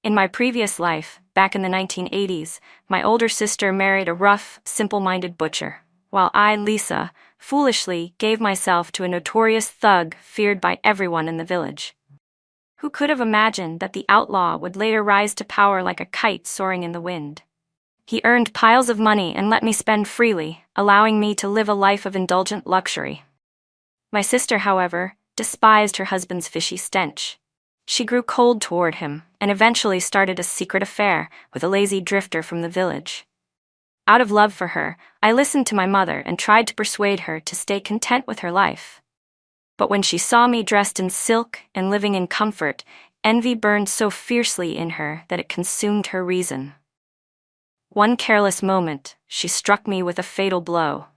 In my previous life, back in the 1980s, my older sister married a rough, simple-minded butcher, while I, Lisa, foolishly gave myself to a notorious thug feared by everyone in the village. Who could have imagined that the outlaw would later rise to power like a kite soaring in the wind? He earned piles of money and let me spend freely, allowing me to live a life of indulgent luxury. My sister, however, despised her husband's fishy stench. She grew cold toward him and eventually started a secret affair with a lazy drifter from the village. Out of love for her, I listened to my mother and tried to persuade her to stay content with her life. But when she saw me dressed in silk and living in comfort, envy burned so fiercely in her that it consumed her reason. One careless moment, she struck me with a fatal blow.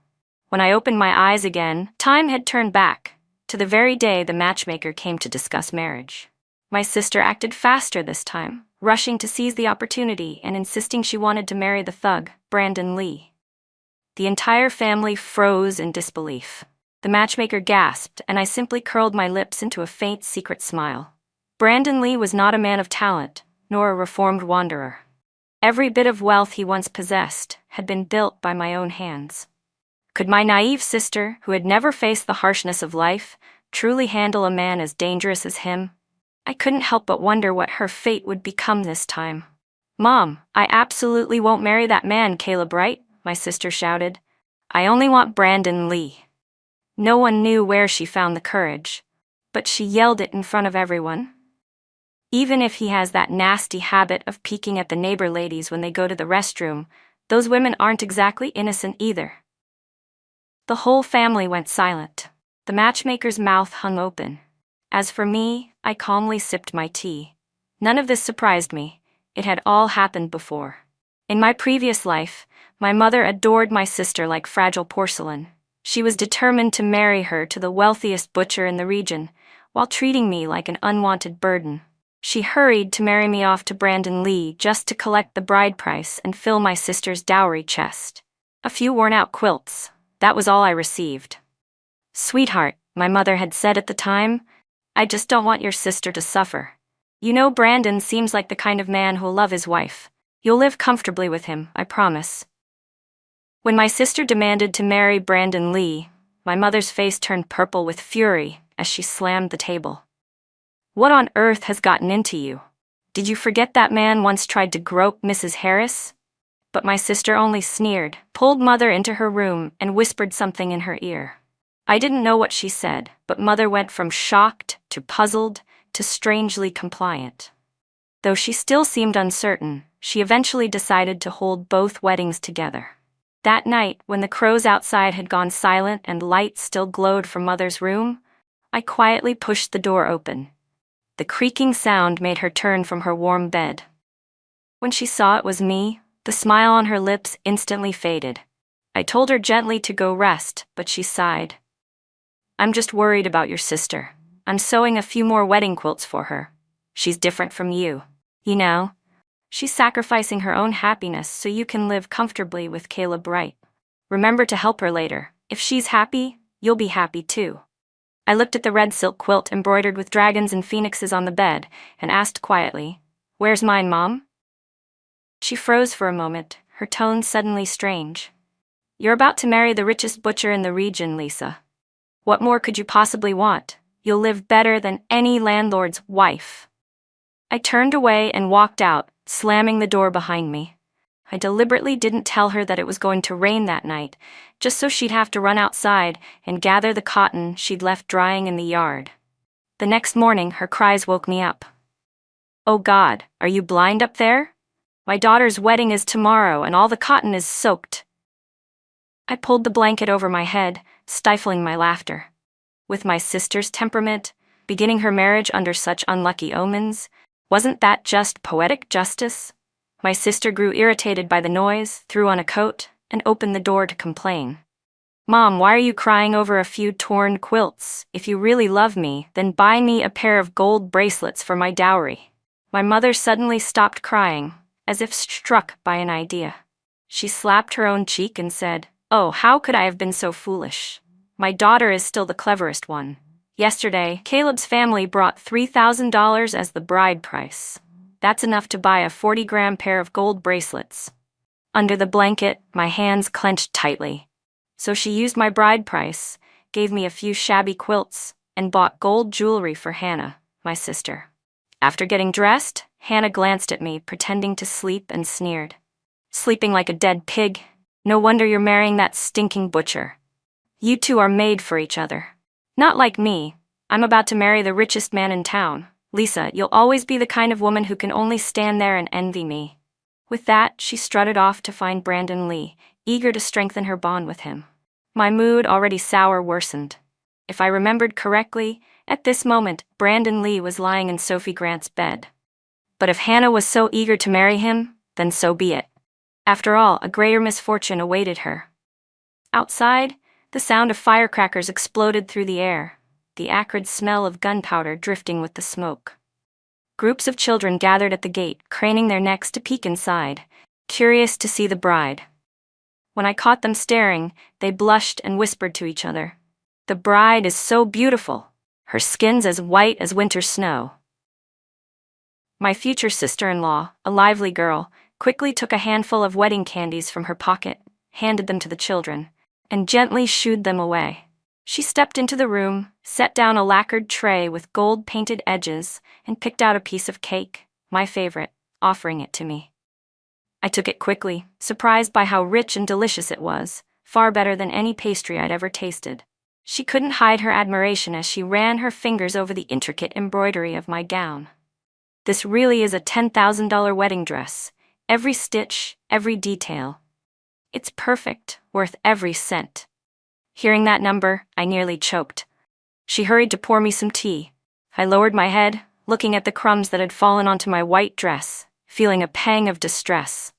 When I opened my eyes again, time had turned back, to the very day the matchmaker came to discuss marriage. My sister acted faster this time, rushing to seize the opportunity and insisting she wanted to marry the thug, Brandon Lee. The entire family froze in disbelief. The matchmaker gasped, and I simply curled my lips into a faint secret smile. Brandon Lee was not a man of talent, nor a reformed wanderer. Every bit of wealth he once possessed had been built by my own hands. Could my naive sister, who had never faced the harshness of life, truly handle a man as dangerous as him? I couldn't help but wonder what her fate would become this time. "Mom, I absolutely won't marry that man, Caleb Wright," my sister shouted. "I only want Brandon Lee." No one knew where she found the courage, but she yelled it in front of everyone. Even if he has that nasty habit of peeking at the neighbor ladies when they go to the restroom, those women aren't exactly innocent either. The whole family went silent. The matchmaker's mouth hung open. As for me, I calmly sipped my tea. None of this surprised me. It had all happened before. In my previous life, my mother adored my sister like fragile porcelain. She was determined to marry her to the wealthiest butcher in the region, while treating me like an unwanted burden. She hurried to marry me off to Brandon Lee just to collect the bride price and fill my sister's dowry chest. A few worn-out quilts. That was all I received. "Sweetheart," my mother had said at the time, "I just don't want your sister to suffer. You know, Brandon seems like the kind of man who'll love his wife. You'll live comfortably with him, I promise." When my sister demanded to marry Brandon Lee, my mother's face turned purple with fury as she slammed the table. "What on earth has gotten into you? Did you forget that man once tried to grope Mrs. Harris?" But my sister only sneered, pulled Mother into her room, and whispered something in her ear. I didn't know what she said, but Mother went from shocked to puzzled to strangely compliant. Though she still seemed uncertain, she eventually decided to hold both weddings together. That night, when the crows outside had gone silent and lights still glowed from Mother's room, I quietly pushed the door open. The creaking sound made her turn from her warm bed. When she saw it was me, the smile on her lips instantly faded. I told her gently to go rest, but she sighed. "I'm just worried about your sister. I'm sewing a few more wedding quilts for her. She's different from you. You know, she's sacrificing her own happiness so you can live comfortably with Caleb Wright. Remember to help her later. If she's happy, you'll be happy too." I looked at the red silk quilt embroidered with dragons and phoenixes on the bed and asked quietly, "Where's mine, Mom?" She froze for a moment, her tone suddenly strange. "You're about to marry the richest butcher in the region, Lisa. What more could you possibly want? You'll live better than any landlord's wife." I turned away and walked out, slamming the door behind me. I deliberately didn't tell her that it was going to rain that night, just so she'd have to run outside and gather the cotton she'd left drying in the yard. The next morning, her cries woke me up. "Oh God, are you blind up there? My daughter's wedding is tomorrow and all the cotton is soaked." I pulled the blanket over my head, stifling my laughter. With my sister's temperament, beginning her marriage under such unlucky omens, wasn't that just poetic justice? My sister grew irritated by the noise, threw on a coat, and opened the door to complain. "Mom, why are you crying over a few torn quilts? If you really love me, then buy me a pair of gold bracelets for my dowry." My mother suddenly stopped crying, as if struck by an idea. She slapped her own cheek and said, "Oh, how could I have been so foolish? My daughter is still the cleverest one. Yesterday, Caleb's family brought $3,000 as the bride price. that's enough to buy a 40-gram pair of gold bracelets. Under the blanket, my hands clenched tightly. So she used my bride price, gave me a few shabby quilts, and bought gold jewelry for Hannah, my sister. After getting dressed, Hannah glanced at me, pretending to sleep, and sneered. Sleeping like a dead pig. No wonder you're marrying that stinking butcher. You two are made for each other. Not like me. I'm about to marry the richest man in town. Lisa, you'll always be the kind of woman who can only stand there and envy me. With that, she strutted off to find Brandon Lee, eager to strengthen her bond with him. My mood, already sour, worsened. If I remembered correctly, at this moment, Brandon Lee was lying in Sophie Grant's bed. But if Hannah was so eager to marry him, then so be it. After all, a greater misfortune awaited her. Outside, the sound of firecrackers exploded through the air, the acrid smell of gunpowder drifting with the smoke. Groups of children gathered at the gate, craning their necks to peek inside, curious to see the bride. When I caught them staring, they blushed and whispered to each other. "The bride is so beautiful. Her skin's as white as winter snow." My future sister-in-law, a lively girl, quickly took a handful of wedding candies from her pocket, handed them to the children, and gently shooed them away. She stepped into the room, set down a lacquered tray with gold-painted edges, and picked out a piece of cake, my favorite, offering it to me. I took it quickly, surprised by how rich and delicious it was, far better than any pastry I'd ever tasted. She couldn't hide her admiration as she ran her fingers over the intricate embroidery of my gown. "This really is a $10,000 wedding dress. Every stitch, every detail. It's perfect, worth every cent." Hearing that number, I nearly choked. She hurried to pour me some tea. I lowered my head, looking at the crumbs that had fallen onto my white dress, feeling a pang of distress.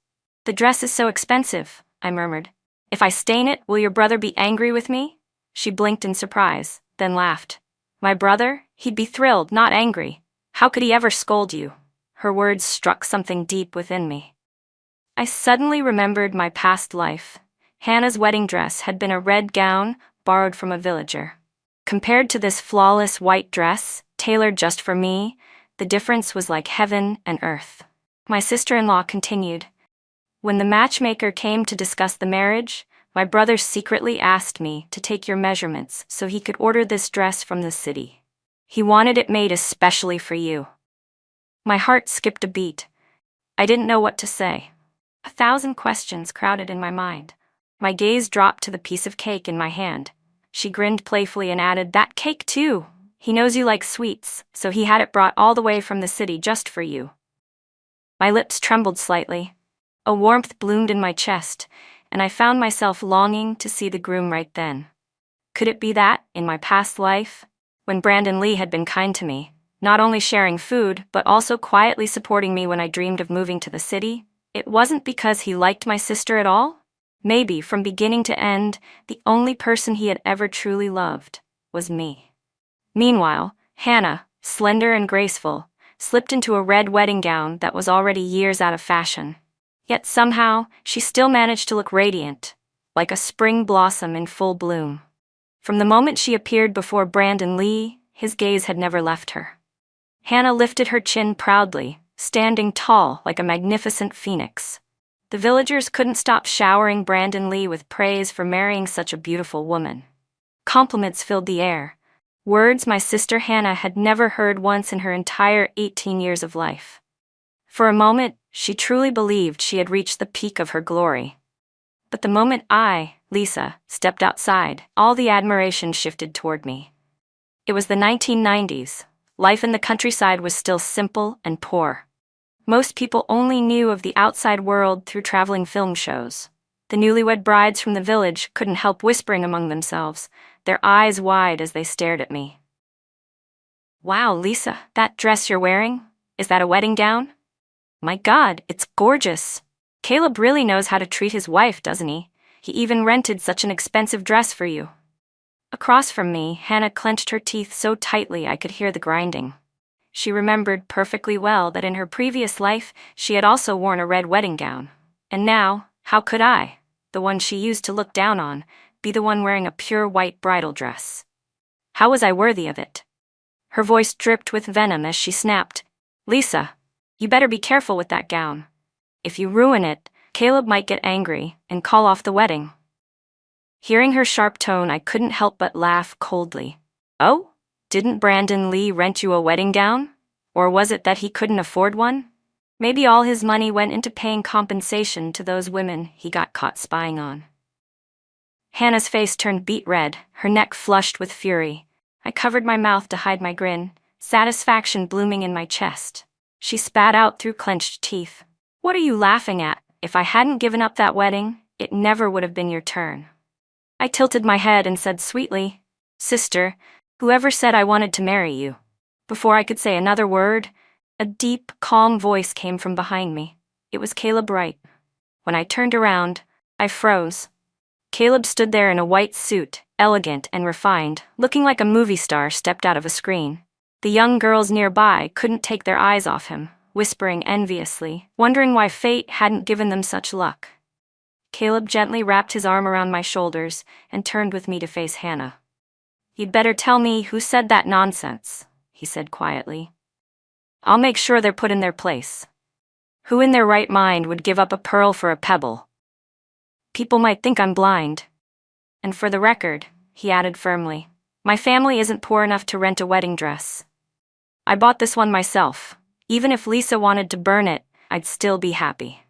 "The dress is so expensive," I murmured. "If I stain it, will your brother be angry with me?" She blinked in surprise, then laughed. "My brother? He'd be thrilled, not angry. How could he ever scold you?" Her words struck something deep within me. I suddenly remembered my past life. Hannah's wedding dress had been a red gown borrowed from a villager. Compared to this flawless white dress, tailored just for me, the difference was like heaven and earth. My sister-in-law continued. "When the matchmaker came to discuss the marriage, my brother secretly asked me to take your measurements so he could order this dress from the city. He wanted it made especially for you." My heart skipped a beat. I didn't know what to say. 1,000 questions crowded in my mind. My gaze dropped to the piece of cake in my hand. She grinned playfully and added, "That cake too. He knows you like sweets, so he had it brought all the way from the city just for you." My lips trembled slightly. A warmth bloomed in my chest, and I found myself longing to see the groom right then. Could it be that, in my past life, when Brandon Lee had been kind to me, not only sharing food, but also quietly supporting me when I dreamed of moving to the city, it wasn't because he liked my sister at all? Maybe, from beginning to end, the only person he had ever truly loved was me. Meanwhile, Hannah, slender and graceful, slipped into a red wedding gown that was already years out of fashion. Yet somehow, she still managed to look radiant, like a spring blossom in full bloom. From the moment she appeared before Brandon Lee, his gaze had never left her. Hannah lifted her chin proudly, standing tall like a magnificent phoenix. The villagers couldn't stop showering Brandon Lee with praise for marrying such a beautiful woman. Compliments filled the air, words my sister Hannah had never heard once in her entire 18 years of life. For a moment, she truly believed she had reached the peak of her glory. But the moment I, Lisa, stepped outside, all the admiration shifted toward me. It was the 1990s. Life in the countryside was still simple and poor. Most people only knew of the outside world through traveling film shows. The newlywed brides from the village couldn't help whispering among themselves, their eyes wide as they stared at me. "Wow, Lisa, that dress you're wearing? Is that a wedding gown? My God, it's gorgeous. Caleb really knows how to treat his wife, doesn't he? He even rented such an expensive dress for you." Across from me, Hannah clenched her teeth so tightly I could hear the grinding. She remembered perfectly well that in her previous life she had also worn a red wedding gown. And now, how could I, the one she used to look down on, be the one wearing a pure white bridal dress? How was I worthy of it? Her voice dripped with venom as she snapped, "Lisa, You better be careful with that gown. If you ruin it, Caleb might get angry and call off the wedding." Hearing her sharp tone, I couldn't help but laugh coldly. "Oh? Didn't Brandon Lee rent you a wedding gown? Or was it that he couldn't afford one? Maybe all his money went into paying compensation to those women he got caught spying on." Hannah's face turned beet red, her neck flushed with fury. I covered my mouth to hide my grin, satisfaction blooming in my chest. She spat out through clenched teeth. "What are you laughing at? If I hadn't given up that wedding, it never would have been your turn." I tilted my head and said sweetly, "Sister, whoever said I wanted to marry you?" Before I could say another word, a deep, calm voice came from behind me. It was Caleb Wright. When I turned around, I froze. Caleb stood there in a white suit, elegant and refined, looking like a movie star stepped out of a screen. The young girls nearby couldn't take their eyes off him, whispering enviously, wondering why fate hadn't given them such luck. Caleb gently wrapped his arm around my shoulders and turned with me to face Hannah. "You'd better tell me who said that nonsense," he said quietly. "I'll make sure they're put in their place. Who in their right mind would give up a pearl for a pebble? People might think I'm blind. And for the record," he added firmly, "my family isn't poor enough to rent a wedding dress. I bought this one myself. Even if Lisa wanted to burn it, I'd still be happy."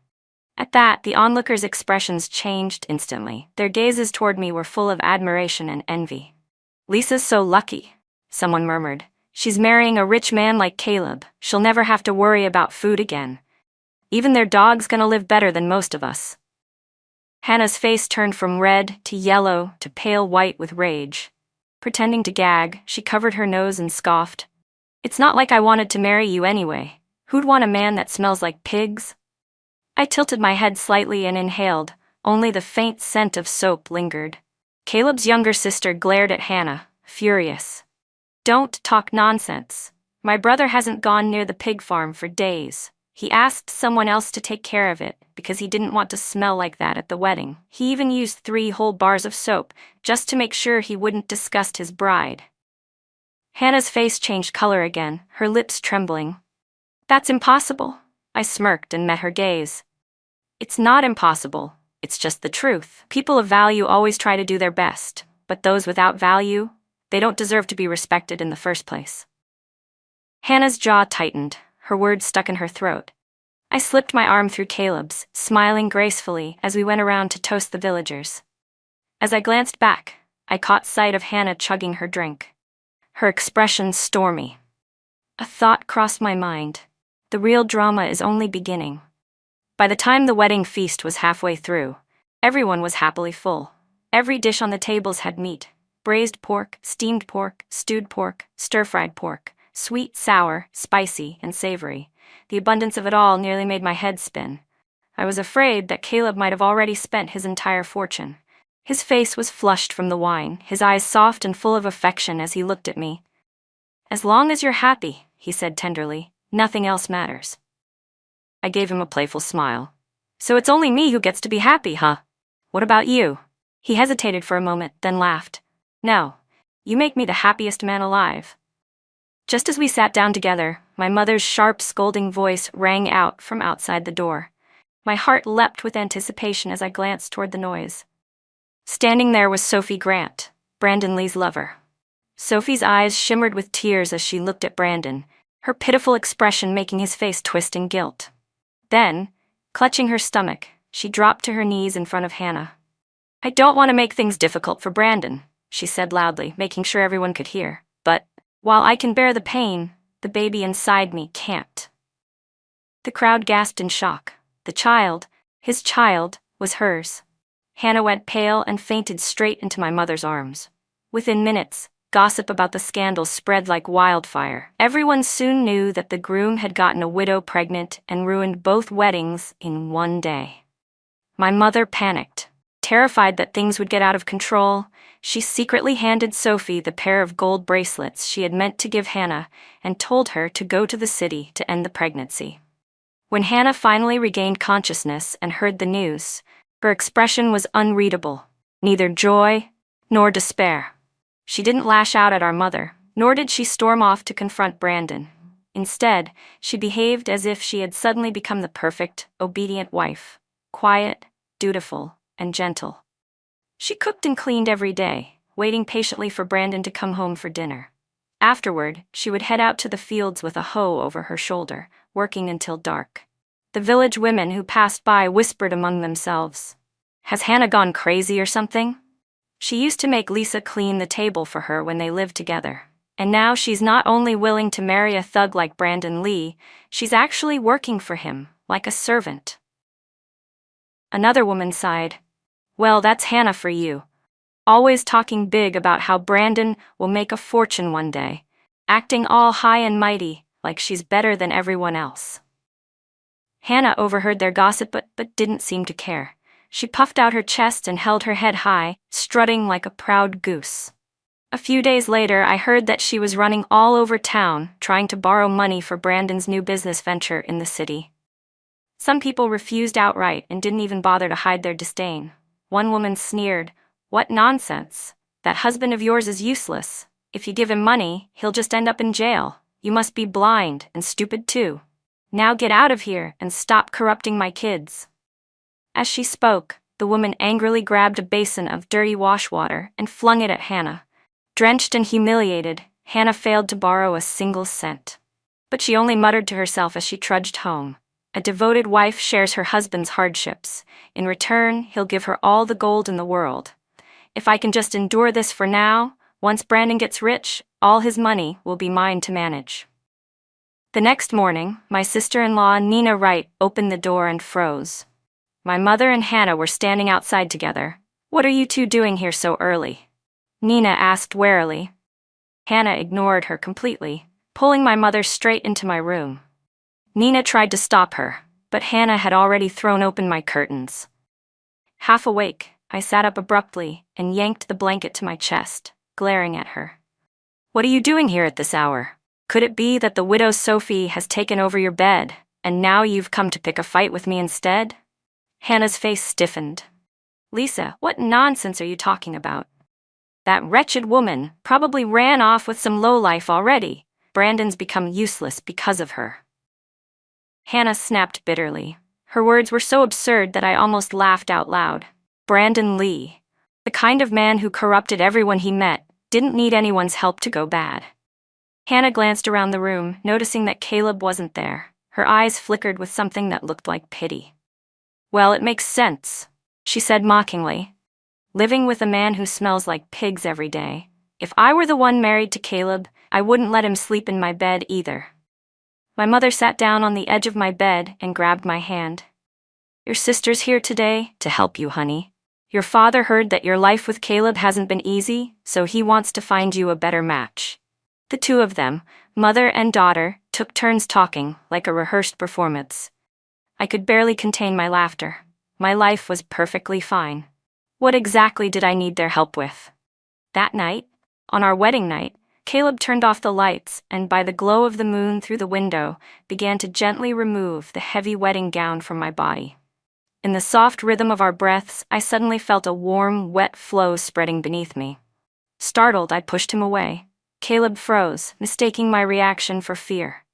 At that, the onlookers' expressions changed instantly. Their gazes toward me were full of admiration and envy. "Lisa's so lucky," someone murmured. "She's marrying a rich man like Caleb. She'll never have to worry about food again. Even their dog's gonna live better than most of us." Hannah's face turned from red to yellow to pale white with rage. Pretending to gag, she covered her nose and scoffed. "It's not like I wanted to marry you anyway. Who'd want a man that smells like pigs?" I tilted my head slightly and inhaled. Only the faint scent of soap lingered. Caleb's younger sister glared at Hannah, furious. "Don't talk nonsense. My brother hasn't gone near the pig farm for days. He asked someone else to take care of it because he didn't want to smell like that at the wedding. He even used 3 whole bars of soap just to make sure he wouldn't disgust his bride." Hannah's face changed color again, her lips trembling. "That's impossible." I smirked and met her gaze. "It's not impossible. It's just the truth. People of value always try to do their best, but those without value, they don't deserve to be respected in the first place." Hannah's jaw tightened, her words stuck in her throat. I slipped my arm through Caleb's, smiling gracefully as we went around to toast the villagers. As I glanced back, I caught sight of Hannah chugging her drink. Her expression stormy. A thought crossed my mind. The real drama is only beginning. By the time the wedding feast was halfway through, everyone was happily full. Every dish on the tables had meat: braised pork, steamed pork, stewed pork, stir-fried pork, sweet, sour, spicy, and savory. The abundance of it all nearly made my head spin. I was afraid that Caleb might have already spent his entire fortune. His face was flushed from the wine, his eyes soft and full of affection as he looked at me. "As long as you're happy," he said tenderly, "nothing else matters." I gave him a playful smile. "So it's only me who gets to be happy, huh? What about you?" He hesitated for a moment, then laughed. "No, you make me the happiest man alive." Just as we sat down together, my mother's sharp, scolding voice rang out from outside the door. My heart leapt with anticipation as I glanced toward the noise. Standing there was Sophie Grant, Brandon Lee's lover. Sophie's eyes shimmered with tears as she looked at Brandon, her pitiful expression making his face twist in guilt. Then, clutching her stomach, she dropped to her knees in front of Hannah. "I don't want to make things difficult for Brandon," she said loudly, making sure everyone could hear. "But, while I can bear the pain, the baby inside me can't." The crowd gasped in shock. The child, his child, was hers. Hannah went pale and fainted straight into my mother's arms. Within minutes, gossip about the scandal spread like wildfire. Everyone soon knew that the groom had gotten a widow pregnant and ruined both weddings in one day. My mother panicked. Terrified that things would get out of control, she secretly handed Sophie the pair of gold bracelets she had meant to give Hannah and told her to go to the city to end the pregnancy. When Hannah finally regained consciousness and heard the news, her expression was unreadable, neither joy nor despair. She didn't lash out at our mother, nor did she storm off to confront Brandon. Instead, she behaved as if she had suddenly become the perfect, obedient wife. Quiet, dutiful, and gentle. She cooked and cleaned every day, waiting patiently for Brandon to come home for dinner. Afterward, she would head out to the fields with a hoe over her shoulder, working until dark. The village women who passed by whispered among themselves, "Has Hannah gone crazy or something?" She used to make Lisa clean the table for her when they lived together. And now she's not only willing to marry a thug like Brandon Lee, she's actually working for him, like a servant. Another woman sighed. "Well, that's Hannah for you. Always talking big about how Brandon will make a fortune one day, acting all high and mighty, like she's better than everyone else." Hannah overheard their gossip but didn't seem to care. She puffed out her chest and held her head high, strutting like a proud goose. A few days later, I heard that she was running all over town, trying to borrow money for Brandon's new business venture in the city. Some people refused outright and didn't even bother to hide their disdain. One woman sneered, "What nonsense! That husband of yours is useless. If you give him money, he'll just end up in jail. You must be blind and stupid too. Now get out of here and stop corrupting my kids." As she spoke, the woman angrily grabbed a basin of dirty wash water and flung it at Hannah. Drenched and humiliated, Hannah failed to borrow a single cent. But she only muttered to herself as she trudged home. A devoted wife shares her husband's hardships. In return, he'll give her all the gold in the world. If I can just endure this for now, once Brandon gets rich, all his money will be mine to manage. The next morning, my sister-in-law, Nina Wright, opened the door and froze. My mother and Hannah were standing outside together. "What are you two doing here so early?" Nina asked warily. Hannah ignored her completely, pulling my mother straight into my room. Nina tried to stop her, but Hannah had already thrown open my curtains. Half awake, I sat up abruptly and yanked the blanket to my chest, glaring at her. "What are you doing here at this hour? Could it be that the widow Sophie has taken over your bed, and now you've come to pick a fight with me instead?" Hannah's face stiffened. "Lisa, what nonsense are you talking about? That wretched woman probably ran off with some lowlife already. Brandon's become useless because of her." Hannah snapped bitterly. Her words were so absurd that I almost laughed out loud. Brandon Lee, the kind of man who corrupted everyone he met, didn't need anyone's help to go bad. Hannah glanced around the room, noticing that Caleb wasn't there. Her eyes flickered with something that looked like pity. "Well, it makes sense," she said mockingly. "Living with a man who smells like pigs every day. If I were the one married to Caleb, I wouldn't let him sleep in my bed either." My mother sat down on the edge of my bed and grabbed my hand. "Your sister's here today to help you, honey. Your father heard that your life with Caleb hasn't been easy, so he wants to find you a better match." The two of them, mother and daughter, took turns talking like a rehearsed performance. I could barely contain my laughter. My life was perfectly fine. What exactly did I need their help with? That night, on our wedding night, Caleb turned off the lights and, by the glow of the moon through the window, began to gently remove the heavy wedding gown from my body. In the soft rhythm of our breaths, I suddenly felt a warm, wet flow spreading beneath me. Startled, I pushed him away. Caleb froze, mistaking my reaction for fear.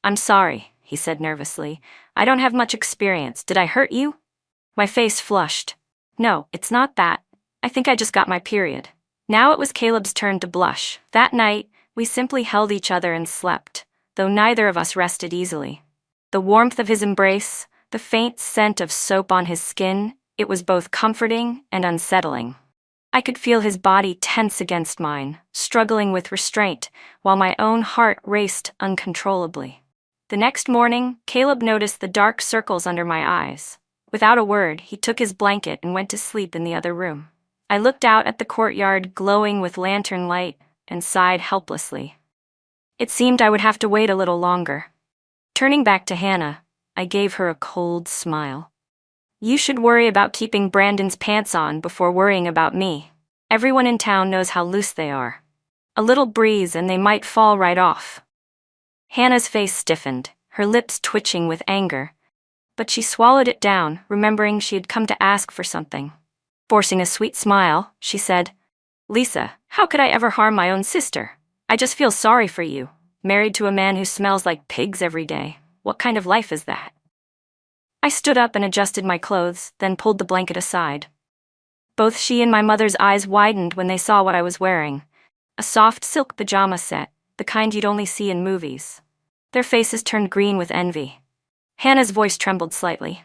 "I'm sorry," he said nervously. "I don't have much experience. Did I hurt you?" My face flushed. "No, it's not that. I think I just got my period." Now it was Caleb's turn to blush. That night, we simply held each other and slept, though neither of us rested easily. The warmth of his embrace, the faint scent of soap on his skin, it was both comforting and unsettling. I could feel his body tense against mine, struggling with restraint, while my own heart raced uncontrollably. The next morning, Caleb noticed the dark circles under my eyes. Without a word, he took his blanket and went to sleep in the other room. I looked out at the courtyard glowing with lantern light and sighed helplessly. It seemed I would have to wait a little longer. Turning back to Hannah, I gave her a cold smile. "You should worry about keeping Brandon's pants on before worrying about me. Everyone in town knows how loose they are. A little breeze and they might fall right off." Hannah's face stiffened, her lips twitching with anger. But she swallowed it down, remembering she had come to ask for something. Forcing a sweet smile, she said, "Lisa, how could I ever harm my own sister? I just feel sorry for you. Married to a man who smells like pigs every day. What kind of life is that? I stood up and adjusted my clothes, then pulled the blanket aside. Both she and my mother's eyes widened when they saw what I was wearing. A soft silk pajama set, the kind you'd only see in movies. Their faces turned green with envy. Hannah's voice trembled slightly.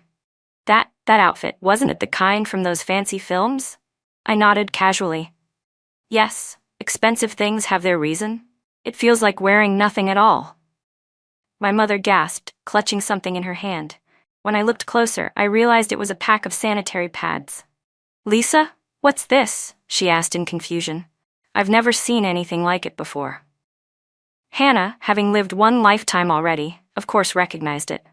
That outfit, wasn't it the kind from those fancy films? I nodded casually. Yes, expensive things have their reason. It feels like wearing nothing at all. My mother gasped, clutching something in her hand. When I looked closer, I realized it was a pack of sanitary pads. Lisa, what's this? She asked in confusion. I've never seen anything like it before. Hannah, having lived one lifetime already, of course recognized it.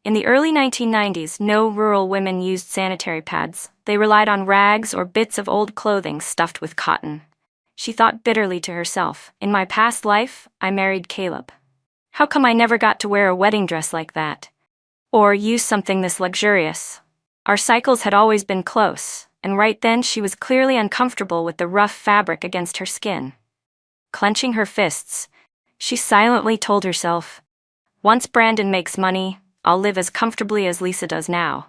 In the early 1990s, no rural women used sanitary pads. They relied on rags or bits of old clothing stuffed with cotton. She thought bitterly to herself, in my past life, I married Caleb. How come I never got to wear a wedding dress like that? Or use something this luxurious? Our cycles had always been close, and right then she was clearly uncomfortable with the rough fabric against her skin. Clenching her fists, she silently told herself, once Brandon makes money, I'll live as comfortably as Lisa does now.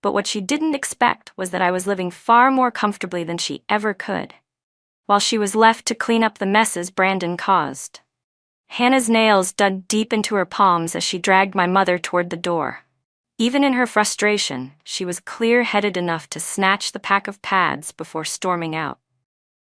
But what she didn't expect was that I was living far more comfortably than she ever could, while she was left to clean up the messes Brandon caused. Hannah's nails dug deep into her palms as she dragged my mother toward the door. Even in her frustration, she was clear-headed enough to snatch the pack of pads before storming out.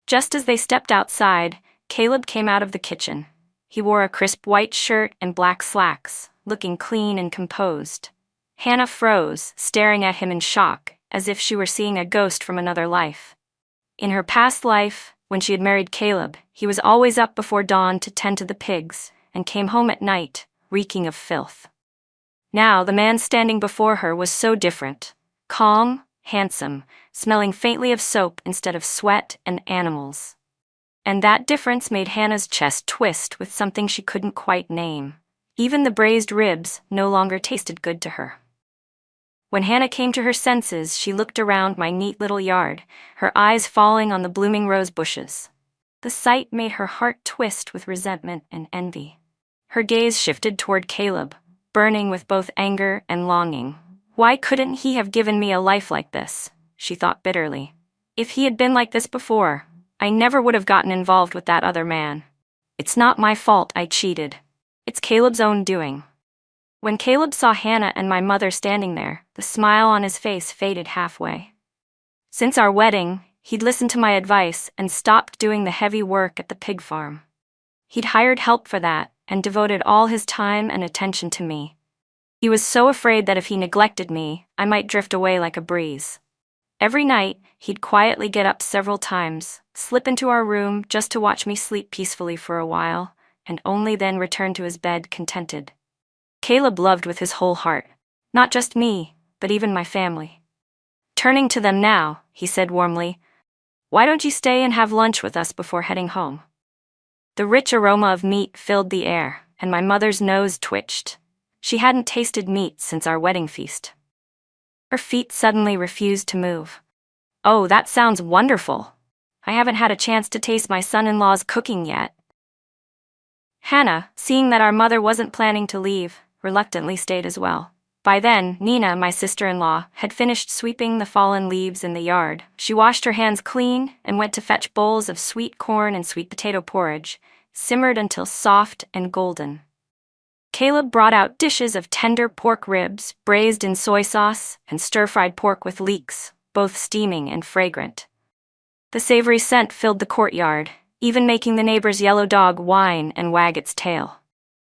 Just as they stepped outside, Caleb came out of the kitchen. He wore a crisp white shirt and black slacks, looking clean and composed. Hannah froze, staring at him in shock, as if she were seeing a ghost from another life. In her past life, when she had married Caleb, he was always up before dawn to tend to the pigs, and came home at night, reeking of filth. Now the man standing before her was so different. Calm, handsome, smelling faintly of soap instead of sweat and animals. And that difference made Hannah's chest twist with something she couldn't quite name. Even the braised ribs no longer tasted good to her. When Hannah came to her senses, she looked around my neat little yard, her eyes falling on the blooming rose bushes. The sight made her heart twist with resentment and envy. Her gaze shifted toward Caleb, burning with both anger and longing. Why couldn't he have given me a life like this? She thought bitterly. If he had been like this before, I never would have gotten involved with that other man. It's not my fault I cheated. It's Caleb's own doing. When Caleb saw Hannah and my mother standing there, the smile on his face faded halfway. Since our wedding, he'd listened to my advice and stopped doing the heavy work at the pig farm. He'd hired help for that and devoted all his time and attention to me. He was so afraid that if he neglected me, I might drift away like a breeze. Every night, he'd quietly get up several times, slip into our room just to watch me sleep peacefully for a while, and only then return to his bed contented. Caleb loved with his whole heart, not just me, but even my family. Turning to them now, he said warmly, "Why don't you stay and have lunch with us before heading home?" The rich aroma of meat filled the air, and my mother's nose twitched. She hadn't tasted meat since our wedding feast. Her feet suddenly refused to move. "Oh, that sounds wonderful. I haven't had a chance to taste my son-in-law's cooking yet." Hannah, seeing that our mother wasn't planning to leave, reluctantly stayed as well. By then, Nina, my sister-in-law, had finished sweeping the fallen leaves in the yard. She washed her hands clean and went to fetch bowls of sweet corn and sweet potato porridge, simmered until soft and golden. Caleb brought out dishes of tender pork ribs, braised in soy sauce, and stir-fried pork with leeks, both steaming and fragrant. The savory scent filled the courtyard, even making the neighbor's yellow dog whine and wag its tail.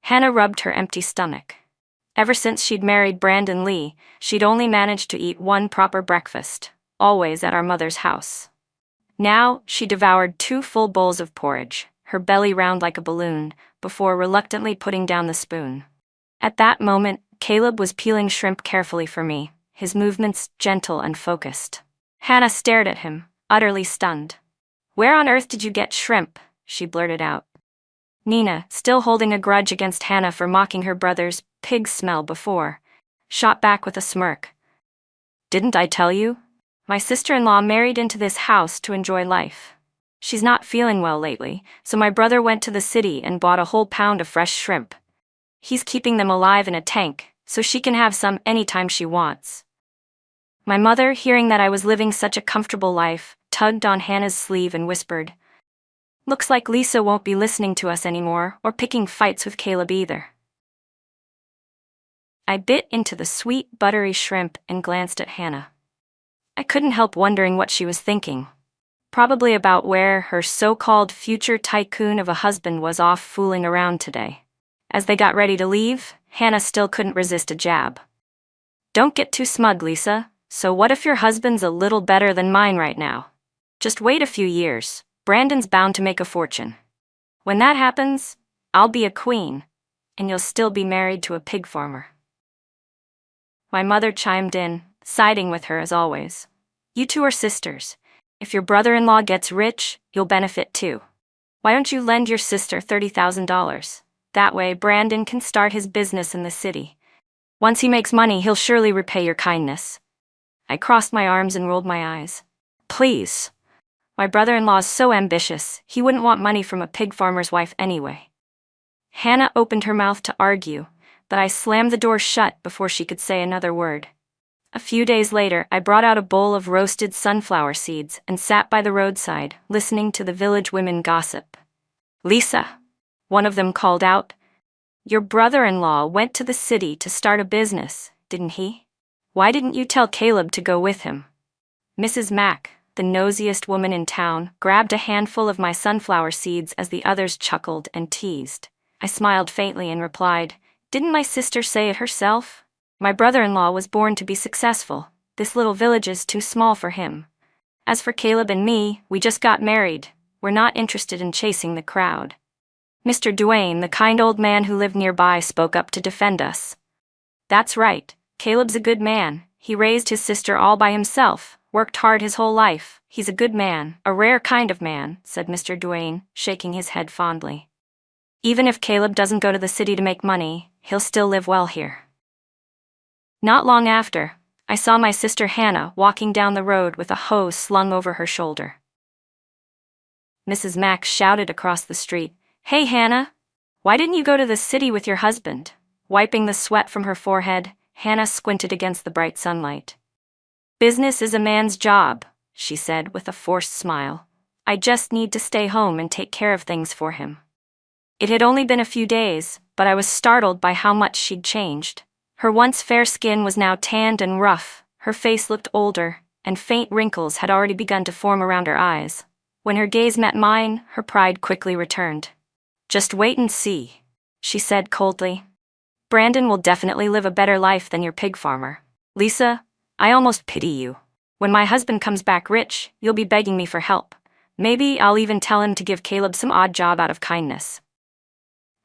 Hannah rubbed her empty stomach. Ever since she'd married Brandon Lee, she'd only managed to eat one proper breakfast, always at our mother's house. Now, she devoured 2 full bowls of porridge, her belly round like a balloon, before reluctantly putting down the spoon. At that moment, Caleb was peeling shrimp carefully for me, his movements gentle and focused. Hannah stared at him, utterly stunned. "Where on earth did you get shrimp?" she blurted out. Nina, still holding a grudge against Hannah for mocking her brother's pig smell before, shot back with a smirk. "Didn't I tell you? My sister-in-law married into this house to enjoy life. She's not feeling well lately, so my brother went to the city and bought a whole pound of fresh shrimp. He's keeping them alive in a tank, so she can have some anytime she wants. My mother, hearing that I was living such a comfortable life, tugged on Hannah's sleeve and whispered, "Looks like Lisa won't be listening to us anymore or picking fights with Caleb either." I bit into the sweet, buttery shrimp and glanced at Hannah. I couldn't help wondering what she was thinking. Probably about where her so-called future tycoon of a husband was off fooling around today. As they got ready to leave, Hannah still couldn't resist a jab. "Don't get too smug, Lisa. So what if your husband's a little better than mine right now? Just wait a few years. Brandon's bound to make a fortune. When that happens, I'll be a queen, and you'll still be married to a pig farmer." My mother chimed in, siding with her as always. "You two are sisters. If your brother-in-law gets rich, you'll benefit too. Why don't you lend your sister $30,000? That way Brandon can start his business in the city. Once he makes money, he'll surely repay your kindness." I crossed my arms and rolled my eyes. "Please. My brother-in-law's so ambitious, he wouldn't want money from a pig farmer's wife anyway." Hannah opened her mouth to argue, but I slammed the door shut before she could say another word. A few days later, I brought out a bowl of roasted sunflower seeds and sat by the roadside, listening to the village women gossip. "Lisa," one of them called out, "your brother-in-law went to the city to start a business, didn't he? Why didn't you tell Caleb to go with him?" Mrs. Mack, the nosiest woman in town, grabbed a handful of my sunflower seeds as the others chuckled and teased. I smiled faintly and replied, "Didn't my sister say it herself? My brother-in-law was born to be successful. This little village is too small for him. As for Caleb and me, we just got married. We're not interested in chasing the crowd." Mr. Duane, the kind old man who lived nearby, spoke up to defend us. "That's right. Caleb's a good man. He raised his sister all by himself, worked hard his whole life. He's a good man, a rare kind of man," said Mr. Duane, shaking his head fondly. "Even if Caleb doesn't go to the city to make money, he'll still live well here." Not long after, I saw my sister Hannah walking down the road with a hose slung over her shoulder. Mrs. Mack shouted across the street, "Hey Hannah, why didn't you go to the city with your husband?" Wiping the sweat from her forehead, Hannah squinted against the bright sunlight. "Business is a man's job," she said with a forced smile. "I just need to stay home and take care of things for him." It had only been a few days, but I was startled by how much she'd changed. Her once fair skin was now tanned and rough, her face looked older, and faint wrinkles had already begun to form around her eyes. When her gaze met mine, her pride quickly returned. "Just wait and see," she said coldly. "Brandon will definitely live a better life than your pig farmer. Lisa, I almost pity you. When my husband comes back rich, you'll be begging me for help. Maybe I'll even tell him to give Caleb some odd job out of kindness."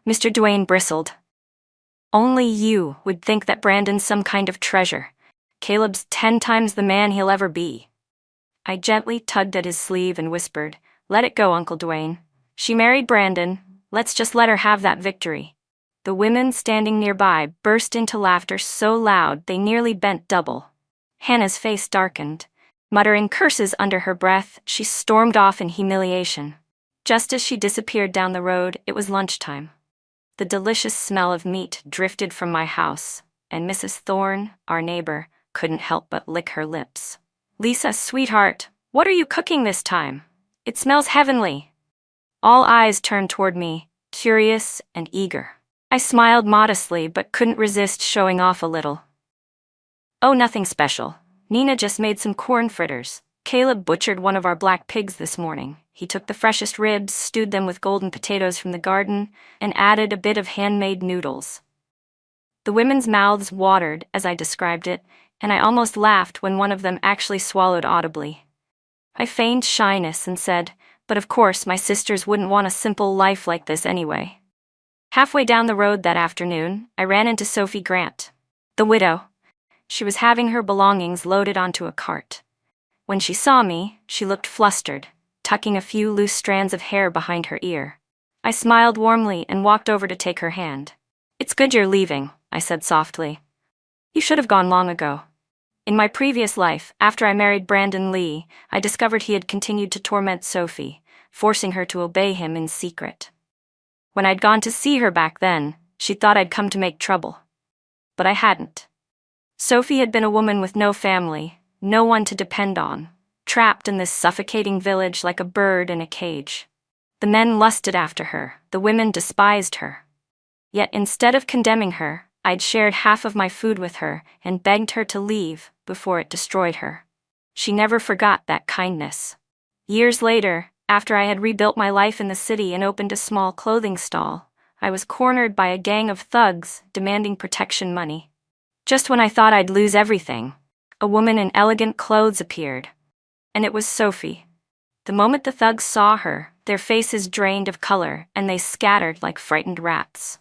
Mr. Duane bristled. "Only you would think that Brandon's some kind of treasure. Caleb's 10 times the man he'll ever be." I gently tugged at his sleeve and whispered, "Let it go, Uncle Duane. She married Brandon. Let's just let her have that victory." The women standing nearby burst into laughter so loud they nearly bent double. Hannah's face darkened. Muttering curses under her breath, she stormed off in humiliation. Just as she disappeared down the road, it was lunchtime. The delicious smell of meat drifted from my house, and Mrs. Thorne, our neighbor, couldn't help but lick her lips. "Lisa, sweetheart, what are you cooking this time? It smells heavenly." All eyes turned toward me, curious and eager. I smiled modestly but couldn't resist showing off a little. "Oh, nothing special. Nina just made some corn fritters. Caleb butchered one of our black pigs this morning. He took the freshest ribs, stewed them with golden potatoes from the garden, and added a bit of handmade noodles." The women's mouths watered as I described it, and I almost laughed when one of them actually swallowed audibly. I feigned shyness and said, "But of course my sisters wouldn't want a simple life like this anyway." Halfway down the road that afternoon, I ran into Sophie Grant, the widow. She was having her belongings loaded onto a cart. When she saw me, she looked flustered, tucking a few loose strands of hair behind her ear. I smiled warmly and walked over to take her hand. "It's good you're leaving," I said softly. "You should have gone long ago." In my previous life, after I married Brandon Lee, I discovered he had continued to torment Sophie, forcing her to obey him in secret. When I'd gone to see her back then, she thought I'd come to make trouble. But I hadn't. Sophie had been a woman with no family, no one to depend on, trapped in this suffocating village like a bird in a cage. The men lusted after her, the women despised her. Yet instead of condemning her, I'd shared half of my food with her and begged her to leave before it destroyed her. She never forgot that kindness. Years later, after I had rebuilt my life in the city and opened a small clothing stall, I was cornered by a gang of thugs demanding protection money. Just when I thought I'd lose everything, a woman in elegant clothes appeared. And it was Sophie. The moment the thugs saw her, their faces drained of color and they scattered like frightened rats.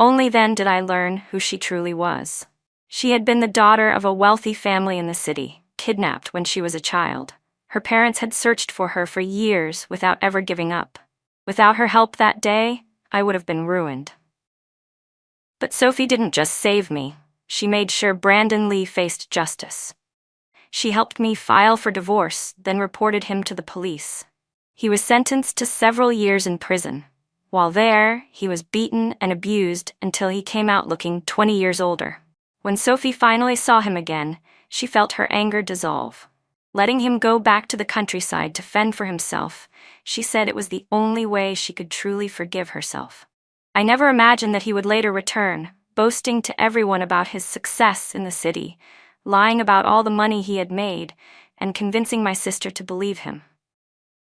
Only then did I learn who she truly was. She had been the daughter of a wealthy family in the city, kidnapped when she was a child. Her parents had searched for her for years without ever giving up. Without her help that day, I would have been ruined. But Sophie didn't just save me. She made sure Brandon Lee faced justice. She helped me file for divorce, then reported him to the police. He was sentenced to several years in prison. While there, he was beaten and abused until he came out looking 20 years older. When Sophie finally saw him again, she felt her anger dissolve. Letting him go back to the countryside to fend for himself, she said it was the only way she could truly forgive herself. I never imagined that he would later return, boasting to everyone about his success in the city, lying about all the money he had made, and convincing my sister to believe him.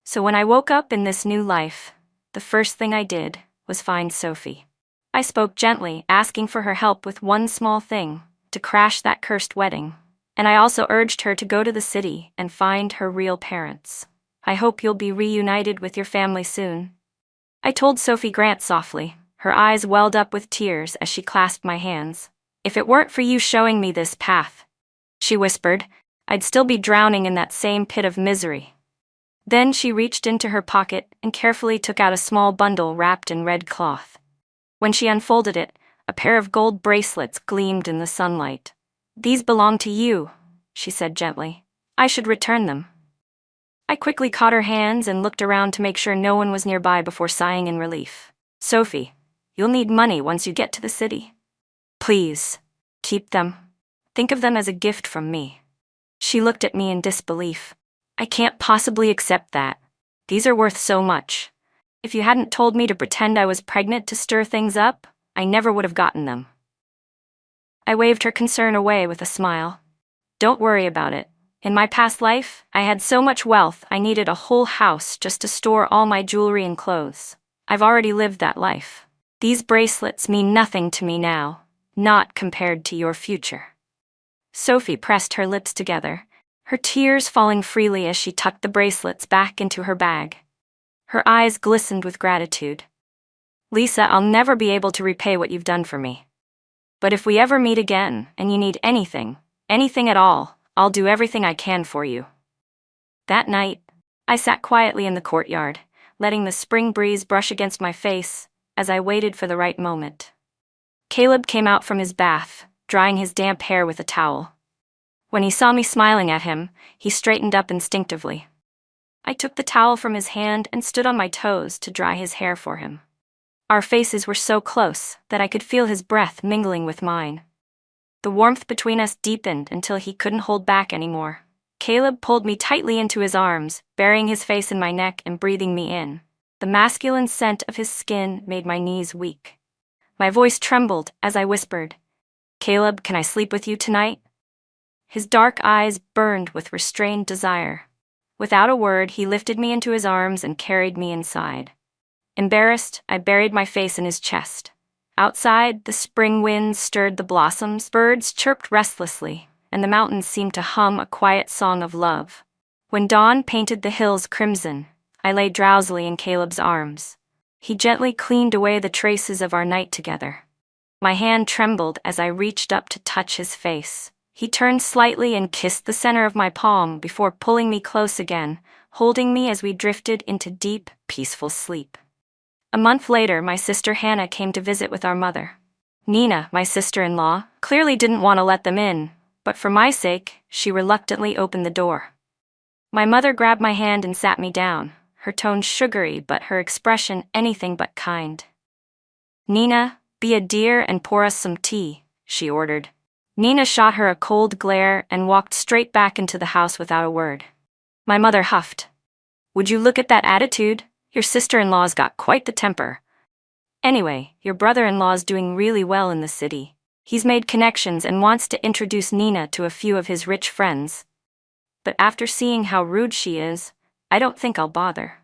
So when I woke up in this new life, the first thing I did was find Sophie. I spoke gently, asking for her help with one small thing, to crash that cursed wedding. And I also urged her to go to the city and find her real parents. I hope you'll be reunited with your family soon. I told Sophie Grant softly. Her eyes welled up with tears as she clasped my hands. If it weren't for you showing me this path, she whispered, I'd still be drowning in that same pit of misery. Then she reached into her pocket and carefully took out a small bundle wrapped in red cloth. When she unfolded it, a pair of gold bracelets gleamed in the sunlight. These belong to you, she said gently. I should return them. I quickly caught her hands and looked around to make sure no one was nearby before sighing in relief. Sophie, you'll need money once you get to the city. Please, keep them. Think of them as a gift from me. She looked at me in disbelief. I can't possibly accept that. These are worth so much. If you hadn't told me to pretend I was pregnant to stir things up, I never would have gotten them. I waved her concern away with a smile. Don't worry about it. In my past life, I had so much wealth I needed a whole house just to store all my jewelry and clothes. I've already lived that life. These bracelets mean nothing to me now, not compared to your future. Sophie pressed her lips together, her tears falling freely as she tucked the bracelets back into her bag. Her eyes glistened with gratitude. Lisa, I'll never be able to repay what you've done for me. But if we ever meet again, and you need anything at all, I'll do everything I can for you. That night, I sat quietly in the courtyard, letting the spring breeze brush against my face as I waited for the right moment. Caleb came out from his bath, drying his damp hair with a towel. When he saw me smiling at him, he straightened up instinctively. I took the towel from his hand and stood on my toes to dry his hair for him. Our faces were so close that I could feel his breath mingling with mine. The warmth between us deepened until he couldn't hold back anymore. Caleb pulled me tightly into his arms, burying his face in my neck and breathing me in. The masculine scent of his skin made my knees weak. My voice trembled as I whispered, Caleb, can I sleep with you tonight? His dark eyes burned with restrained desire. Without a word, he lifted me into his arms and carried me inside. Embarrassed, I buried my face in his chest. Outside, the spring winds stirred the blossoms, birds chirped restlessly, and the mountains seemed to hum a quiet song of love. When dawn painted the hills crimson, I lay drowsily in Caleb's arms. He gently cleaned away the traces of our night together. My hand trembled as I reached up to touch his face. He turned slightly and kissed the center of my palm before pulling me close again, holding me as we drifted into deep, peaceful sleep. A month later, my sister Hannah came to visit with our mother. Nina, my sister-in-law, clearly didn't want to let them in, but for my sake, she reluctantly opened the door. My mother grabbed my hand and sat me down, her tone sugary but her expression anything but kind. "Nina, be a dear and pour us some tea," she ordered. Nina shot her a cold glare and walked straight back into the house without a word. My mother huffed. "Would you look at that attitude? Your sister-in-law's got quite the temper. Anyway, your brother-in-law's doing really well in the city. He's made connections and wants to introduce Nina to a few of his rich friends. But after seeing how rude she is, I don't think I'll bother."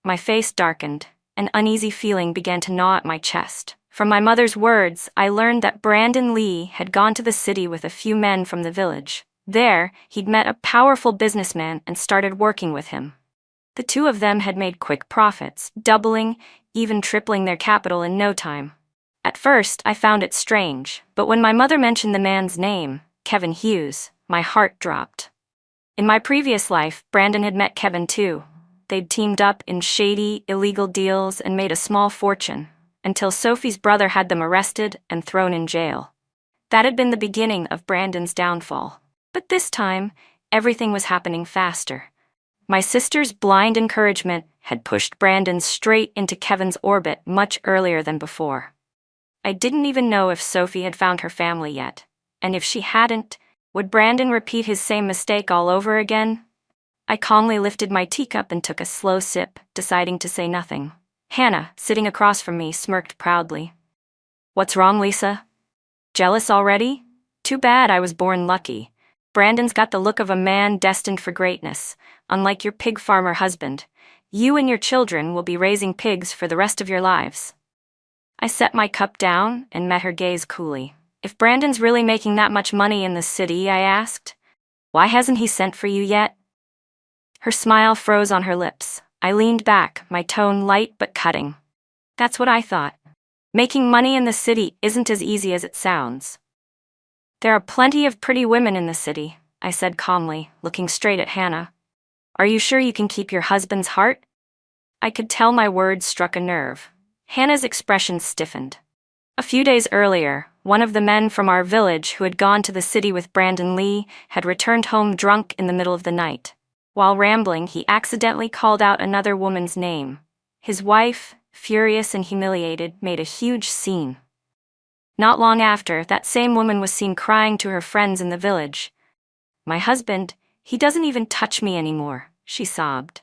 My face darkened. An uneasy feeling began to gnaw at my chest. From my mother's words, I learned that Brandon Lee had gone to the city with a few men from the village. There, he'd met a powerful businessman and started working with him. The two of them had made quick profits, doubling, even tripling their capital in no time. At first, I found it strange, but when my mother mentioned the man's name, Kevin Hughes, my heart dropped. In my previous life, Brandon had met Kevin too. They'd teamed up in shady, illegal deals and made a small fortune, until Sophie's brother had them arrested and thrown in jail. That had been the beginning of Brandon's downfall. But this time, everything was happening faster. My sister's blind encouragement had pushed Brandon straight into Kevin's orbit much earlier than before. I didn't even know if Sophie had found her family yet, and if she hadn't, would Brandon repeat his same mistake all over again? I calmly lifted my teacup and took a slow sip, deciding to say nothing. Hannah, sitting across from me, smirked proudly. "What's wrong, Lisa? Jealous already? Too bad I was born lucky. Brandon's got the look of a man destined for greatness. Unlike your pig farmer husband, you and your children will be raising pigs for the rest of your lives." I set my cup down and met her gaze coolly. "If Brandon's really making that much money in the city," I asked, "why hasn't he sent for you yet?" Her smile froze on her lips. I leaned back, my tone light but cutting. "That's what I thought. Making money in the city isn't as easy as it sounds." "There are plenty of pretty women in the city," I said calmly, looking straight at Hannah. "Are you sure you can keep your husband's heart?" I could tell my words struck a nerve. Hannah's expression stiffened. A few days earlier, one of the men from our village who had gone to the city with Brandon Lee had returned home drunk in the middle of the night. While rambling, he accidentally called out another woman's name. His wife, furious and humiliated, made a huge scene. Not long after, that same woman was seen crying to her friends in the village. "My husband, he doesn't even touch me anymore," she sobbed.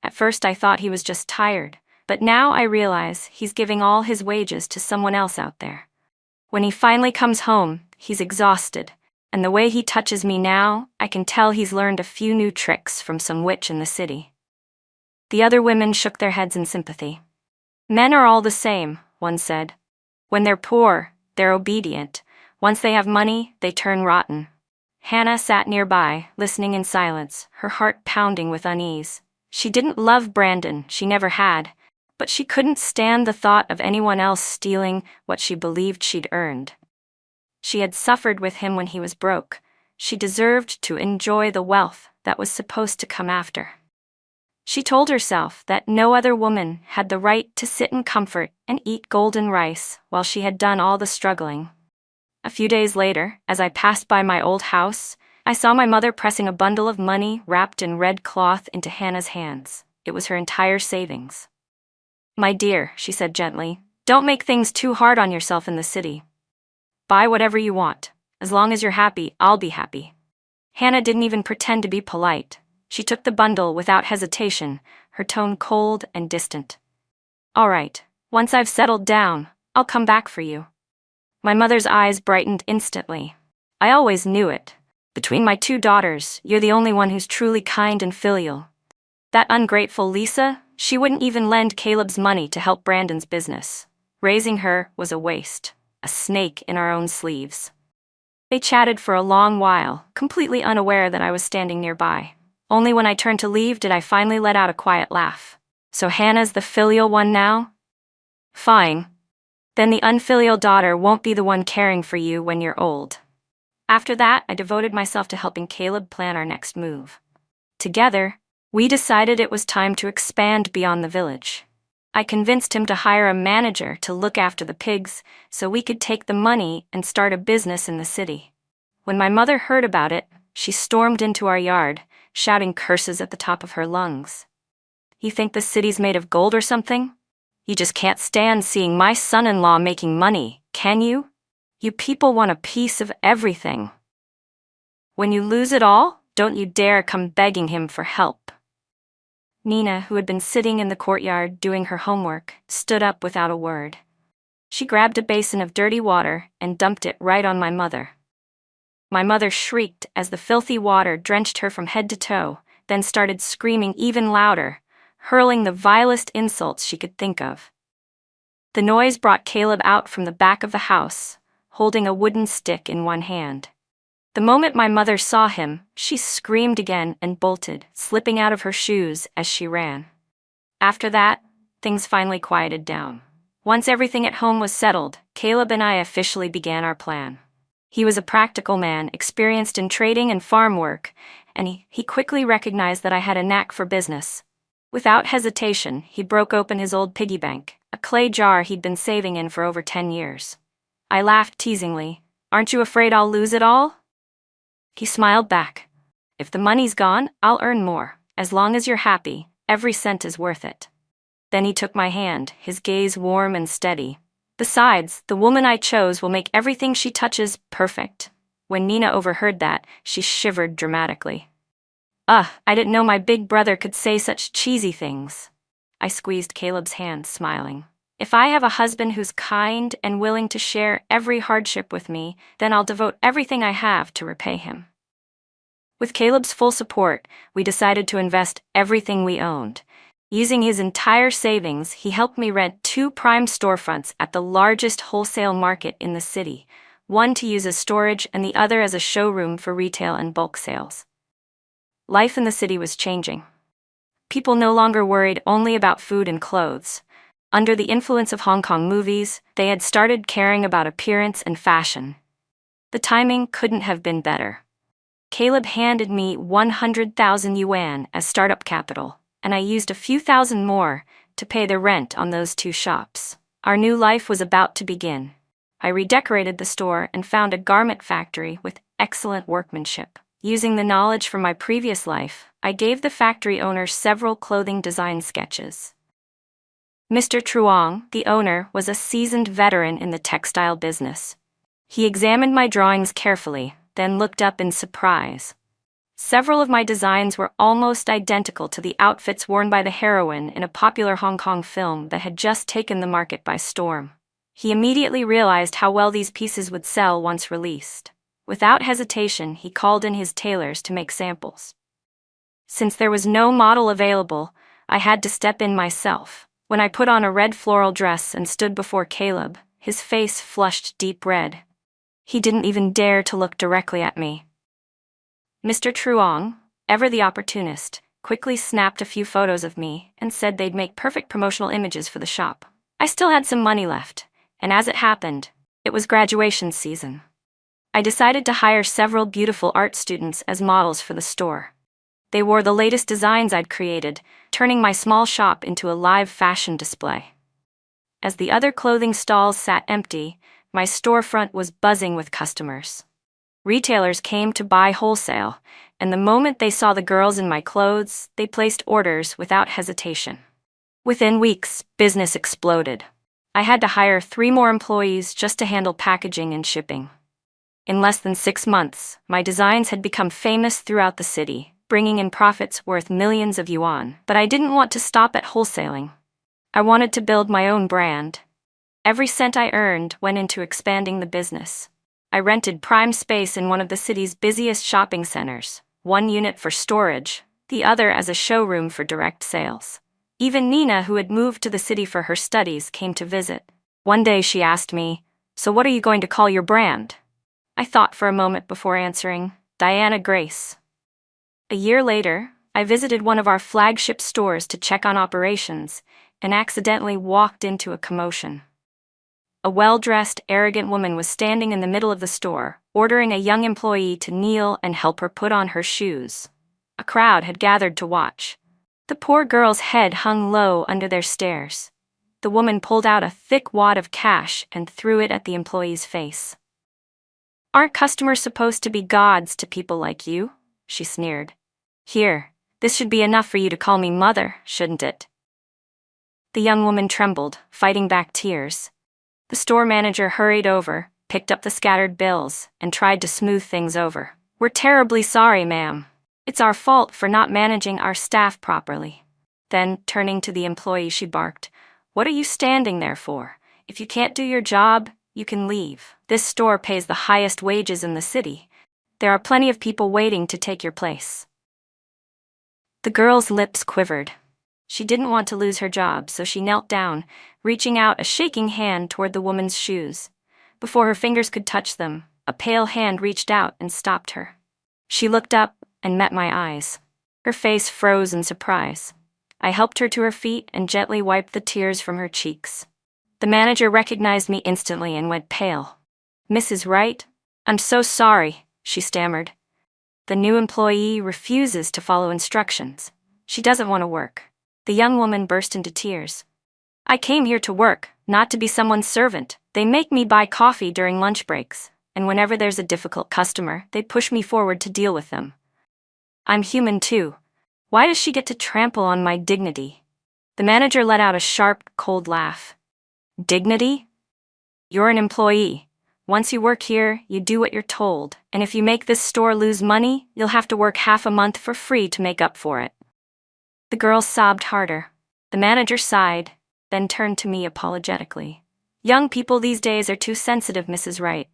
At first I thought he was just tired, but now I realize he's giving all his wages to someone else out there. When he finally comes home, he's exhausted, and the way he touches me now, I can tell he's learned a few new tricks from some witch in the city. The other women shook their heads in sympathy. "Men are all the same," one said. "When they're poor, they're obedient. Once they have money, they turn rotten." Hannah sat nearby, listening in silence, her heart pounding with unease. She didn't love Brandon, she never had, but she couldn't stand the thought of anyone else stealing what she believed she'd earned. She had suffered with him when he was broke. She deserved to enjoy the wealth that was supposed to come after. She told herself that no other woman had the right to sit in comfort and eat golden rice while she had done all the struggling. A few days later, as I passed by my old house, I saw my mother pressing a bundle of money wrapped in red cloth into Hannah's hands. It was her entire savings. "My dear," she said gently, "don't make things too hard on yourself in the city. Buy whatever you want. As long as you're happy, I'll be happy." Hannah didn't even pretend to be polite. She took the bundle without hesitation, her tone cold and distant. "All right, once I've settled down, I'll come back for you." My mother's eyes brightened instantly. "I always knew it. Between my two daughters, you're the only one who's truly kind and filial. That ungrateful Lisa, she wouldn't even lend Caleb's money to help Brandon's business. Raising her was a waste. A snake in our own sleeves." They chatted for a long while, completely unaware that I was standing nearby. Only when I turned to leave did I finally let out a quiet laugh. "So Hannah's the filial one now? Fine. Then the unfilial daughter won't be the one caring for you when you're old." After that, I devoted myself to helping Caleb plan our next move. Together, we decided it was time to expand beyond the village. I convinced him to hire a manager to look after the pigs so we could take the money and start a business in the city. When my mother heard about it, she stormed into our yard, shouting curses at the top of her lungs. You think the city's made of gold or something? You just can't stand seeing my son-in-law making money, can you? You people want a piece of everything. When you lose it all, don't you dare come begging him for help." Nina, who had been sitting in the courtyard doing her homework, stood up without a word. She grabbed a basin of dirty water and dumped it right on my mother. My mother shrieked as the filthy water drenched her from head to toe, then started screaming even louder, hurling the vilest insults she could think of. The noise brought Caleb out from the back of the house, holding a wooden stick in one hand. The moment my mother saw him, she screamed again and bolted, slipping out of her shoes as she ran. After that, things finally quieted down. Once everything at home was settled, Caleb and I officially began our plan. He was a practical man, experienced in trading and farm work, and he quickly recognized that I had a knack for business. Without hesitation, he broke open his old piggy bank, a clay jar he'd been saving in for over 10 years. I laughed teasingly. "Aren't you afraid I'll lose it all?" He smiled back. "If the money's gone, I'll earn more. As long as you're happy, every cent is worth it." Then he took my hand, his gaze warm and steady. "Besides, the woman I chose will make everything she touches perfect." When Nina overheard that, she shivered dramatically. I didn't know my big brother could say such cheesy things." I squeezed Caleb's hand, smiling. "If I have a husband who's kind and willing to share every hardship with me, then I'll devote everything I have to repay him." With Caleb's full support, we decided to invest everything we owned. Using his entire savings, he helped me rent 2 prime storefronts at the largest wholesale market in the city, one to use as storage and the other as a showroom for retail and bulk sales. Life in the city was changing. People no longer worried only about food and clothes. Under the influence of Hong Kong movies, they had started caring about appearance and fashion. The timing couldn't have been better. Caleb handed me 100,000 yuan as startup capital, and I used a few thousand more to pay the rent on those 2 shops. Our new life was about to begin. I redecorated the store and found a garment factory with excellent workmanship. Using the knowledge from my previous life, I gave the factory owner several clothing design sketches. Mr. Truong, the owner, was a seasoned veteran in the textile business. He examined my drawings carefully, then looked up in surprise. Several of my designs were almost identical to the outfits worn by the heroine in a popular Hong Kong film that had just taken the market by storm. He immediately realized how well these pieces would sell once released. Without hesitation, he called in his tailors to make samples. Since there was no model available, I had to step in myself. When I put on a red floral dress and stood before Caleb, his face flushed deep red. He didn't even dare to look directly at me. Mr. Truong, ever the opportunist, quickly snapped a few photos of me and said they'd make perfect promotional images for the shop. I still had some money left, and as it happened, it was graduation season. I decided to hire several beautiful art students as models for the store. They wore the latest designs I'd created, turning my small shop into a live fashion display. As the other clothing stalls sat empty, my storefront was buzzing with customers. Retailers came to buy wholesale, and the moment they saw the girls in my clothes, they placed orders without hesitation. Within weeks, business exploded. I had to hire 3 more employees just to handle packaging and shipping. In less than 6 months, my designs had become famous throughout the city, bringing in profits worth millions of yuan. But I didn't want to stop at wholesaling. I wanted to build my own brand. Every cent I earned went into expanding the business. I rented prime space in one of the city's busiest shopping centers, 1 unit for storage, the other as a showroom for direct sales. Even Nina, who had moved to the city for her studies, came to visit. One day she asked me, "So what are you going to call your brand?" I thought for a moment before answering, "Diana Grace." A year later, I visited one of our flagship stores to check on operations and accidentally walked into a commotion. A well-dressed, arrogant woman was standing in the middle of the store, ordering a young employee to kneel and help her put on her shoes. A crowd had gathered to watch. The poor girl's head hung low under their stares. The woman pulled out a thick wad of cash and threw it at the employee's face. "Aren't customers supposed to be gods to people like you?" she sneered. "Here, This should be enough for you to call me mother, shouldn't it? The young woman trembled, fighting back tears. The store manager hurried over, picked up the scattered bills, and tried to smooth things over. We're terribly sorry, ma'am. It's our fault for not managing our staff properly. Then, turning to the employee, she barked, What are you standing there for? If you can't do your job, you can leave. This store pays the highest wages in the city. There are plenty of people waiting to take your place. The girl's lips quivered. She didn't want to lose her job, so she knelt down, reaching out a shaking hand toward the woman's shoes. Before her fingers could touch them, a pale hand reached out and stopped her. She looked up and met my eyes. Her face froze in surprise. I helped her to her feet and gently wiped the tears from her cheeks. The manager recognized me instantly and went pale. Mrs. Wright? I'm so sorry, she stammered. The new employee refuses to follow instructions. She doesn't want to work. The young woman burst into tears. I came here to work, not to be someone's servant. They make me buy coffee during lunch breaks, and whenever there's a difficult customer, they push me forward to deal with them. I'm human too. Why does she get to trample on my dignity? The manager let out a sharp, cold laugh. Dignity? You're an employee. Once you work here, you do what you're told, and if you make this store lose money, you'll have to work half a month for free to make up for it. The girl sobbed harder. The manager sighed, then turned to me apologetically. Young people these days are too sensitive, Mrs. Wright.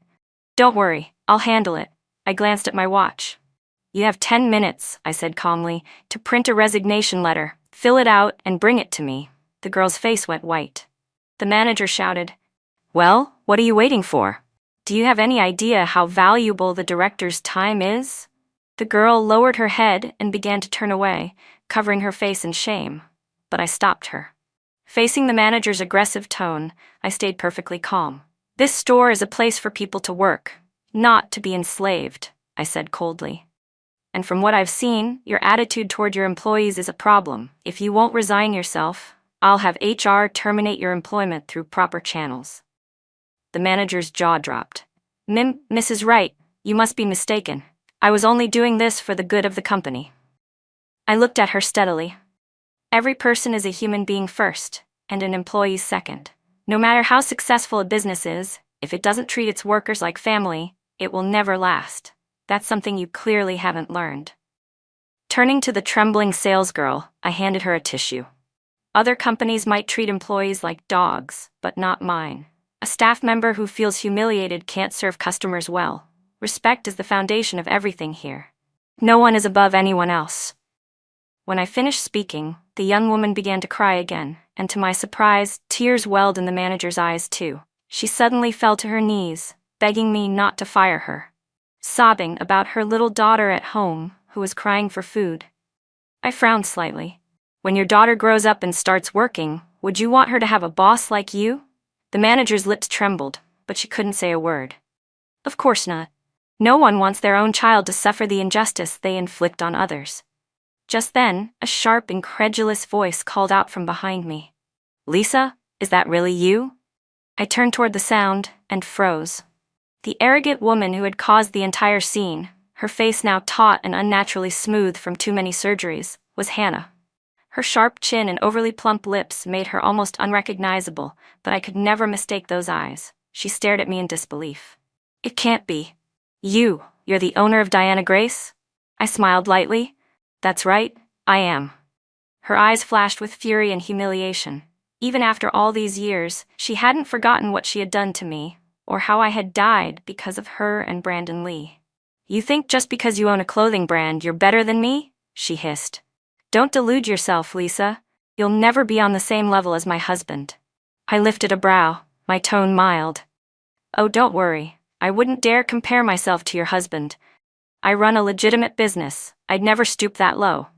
Don't worry, I'll handle it. I glanced at my watch. You have 10 minutes, I said calmly, to print a resignation letter, fill it out, and bring it to me. The girl's face went white. The manager shouted, Well, what are you waiting for? Do you have any idea how valuable the director's time is? The girl lowered her head and began to turn away, covering her face in shame, but I stopped her. Facing the manager's aggressive tone, I stayed perfectly calm. This store is a place for people to work, not to be enslaved, I said coldly. And from what I've seen, your attitude toward your employees is a problem. If you won't resign yourself, I'll have HR terminate your employment through proper channels. The manager's jaw dropped. Mrs. Wright, you must be mistaken. I was only doing this for the good of the company. I looked at her steadily. Every person is a human being first, and an employee second. No matter how successful a business is, if it doesn't treat its workers like family, it will never last. That's something you clearly haven't learned. Turning to the trembling salesgirl, I handed her a tissue. Other companies might treat employees like dogs, but not mine. A staff member who feels humiliated can't serve customers well. Respect is the foundation of everything here. No one is above anyone else. When I finished speaking, the young woman began to cry again, and to my surprise, tears welled in the manager's eyes too. She suddenly fell to her knees, begging me not to fire her, sobbing about her little daughter at home who was crying for food. I frowned slightly. When your daughter grows up and starts working, would you want her to have a boss like you? The manager's lips trembled, but she couldn't say a word. Of course not. No one wants their own child to suffer the injustice they inflict on others. Just then, a sharp, incredulous voice called out from behind me. Lisa, is that really you? I turned toward the sound and froze. The arrogant woman who had caused the entire scene, her face now taut and unnaturally smooth from too many surgeries, was Hannah. Her sharp chin and overly plump lips made her almost unrecognizable, but I could never mistake those eyes. She stared at me in disbelief. It can't be. You're the owner of Diana Grace? I smiled lightly. That's right, I am. Her eyes flashed with fury and humiliation. Even after all these years, she hadn't forgotten what she had done to me, or how I had died because of her and Brandon Lee. You think just because you own a clothing brand you're better than me? She hissed. Don't delude yourself, Lisa. You'll never be on the same level as my husband. I lifted a brow, my tone mild. Oh, don't worry. I wouldn't dare compare myself to your husband. I run a legitimate business. I'd never stoop that low.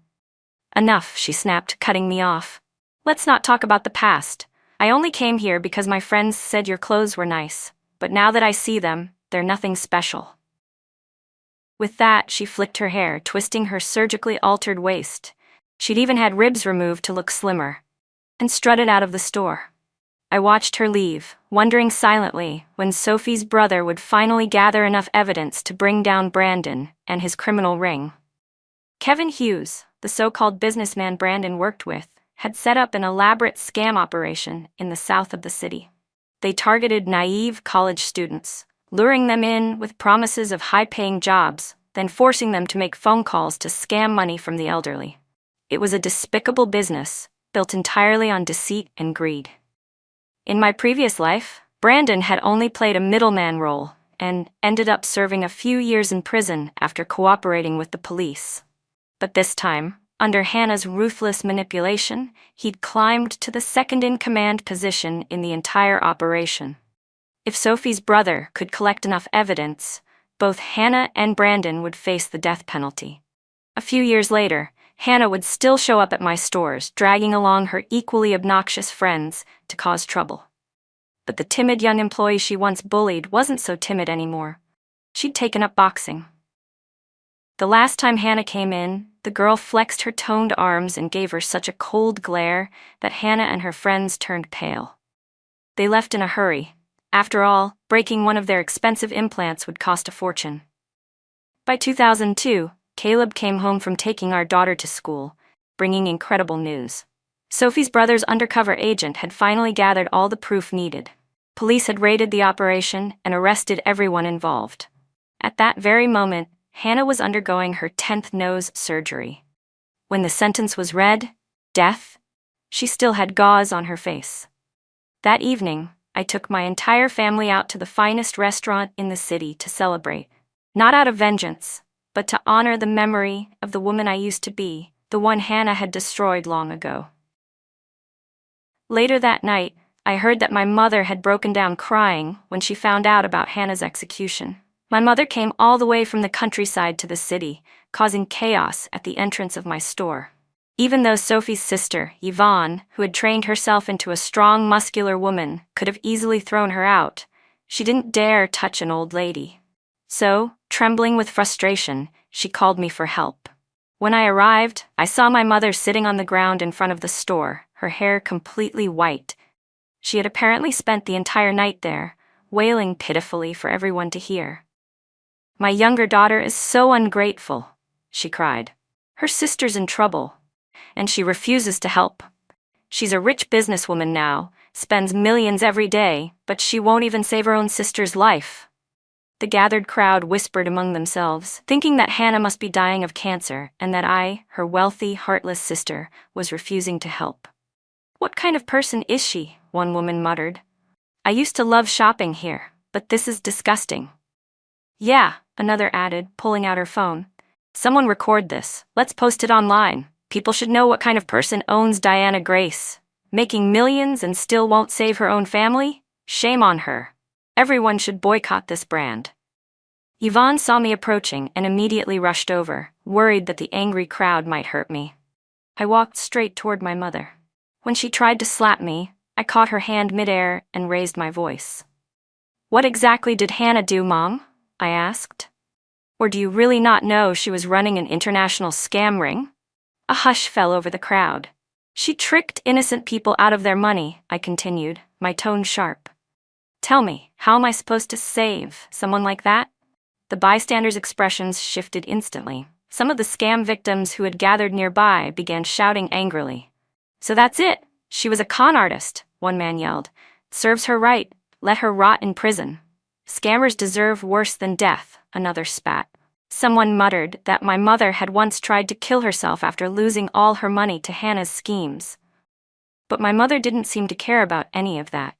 Enough, she snapped, cutting me off. Let's not talk about the past. I only came here because my friends said your clothes were nice, but now that I see them, they're nothing special. With that, she flicked her hair, twisting her surgically altered waist. She'd even had ribs removed to look slimmer, and strutted out of the store. I watched her leave, wondering silently when Sophie's brother would finally gather enough evidence to bring down Brandon and his criminal ring. Kevin Hughes, the the so-called businessman Brandon worked with, had set up an elaborate scam operation in the south of the city. They targeted naive college students, luring them in with promises of high-paying jobs, then forcing them to make phone calls to scam money from the elderly. It was a despicable business, built entirely on deceit and greed. In my previous life, Brandon had only played a middleman role and ended up serving a few years in prison after cooperating with the police. But this time, under Hannah's ruthless manipulation, he'd climbed to the second-in-command position in the entire operation. If Sophie's brother could collect enough evidence, both Hannah and Brandon would face the death penalty. A few years later, Hannah would still show up at my stores, dragging along her equally obnoxious friends to cause trouble. But the timid young employee she once bullied wasn't so timid anymore. She'd taken up boxing. The last time Hannah came in, the girl flexed her toned arms and gave her such a cold glare that Hannah and her friends turned pale. They left in a hurry. After all, breaking one of their expensive implants would cost a fortune. By 2002, Caleb came home from taking our daughter to school, bringing incredible news. Sophie's brother's undercover agent had finally gathered all the proof needed. Police had raided the operation and arrested everyone involved. At that very moment, Hannah was undergoing her 10th nose surgery. When the sentence was read, death, she still had gauze on her face. That evening, I took my entire family out to the finest restaurant in the city to celebrate. Not out of vengeance, but to honor the memory of the woman I used to be, the one Hannah had destroyed long ago. Later that night, I heard that my mother had broken down crying when she found out about Hannah's execution. My mother came all the way from the countryside to the city, causing chaos at the entrance of my store. Even though Sophie's sister, Yvonne, who had trained herself into a strong, muscular woman, could have easily thrown her out, she didn't dare touch an old lady. So, trembling with frustration, she called me for help. When I arrived, I saw my mother sitting on the ground in front of the store, her hair completely white. She had apparently spent the entire night there, wailing pitifully for everyone to hear. "My younger daughter is so ungrateful," she cried. "Her sister's in trouble, and she refuses to help. She's a rich businesswoman now, spends millions every day, but she won't even save her own sister's life." The gathered crowd whispered among themselves, thinking that Hannah must be dying of cancer and that I, her wealthy, heartless sister, was refusing to help. "What kind of person is she?" one woman muttered. "I used to love shopping here, but this is disgusting." "Yeah," another added, pulling out her phone. "Someone record this. Let's post it online. People should know what kind of person owns Diana Grace. Making millions and still won't save her own family? Shame on her. Everyone should boycott this brand." Yvonne saw me approaching and immediately rushed over, worried that the angry crowd might hurt me. I walked straight toward my mother. When she tried to slap me, I caught her hand midair and raised my voice. "What exactly did Hannah do, Mom?" I asked. "Or do you really not know she was running an international scam ring?" A hush fell over the crowd. "She tricked innocent people out of their money," I continued, my tone sharp. "Tell me, how am I supposed to save someone like that?" The bystanders' expressions shifted instantly. Some of the scam victims who had gathered nearby began shouting angrily. "So that's it! She was a con artist," one man yelled. "Serves her right. Let her rot in prison." "Scammers deserve worse than death," another spat. Someone muttered that my mother had once tried to kill herself after losing all her money to Hannah's schemes. But my mother didn't seem to care about any of that.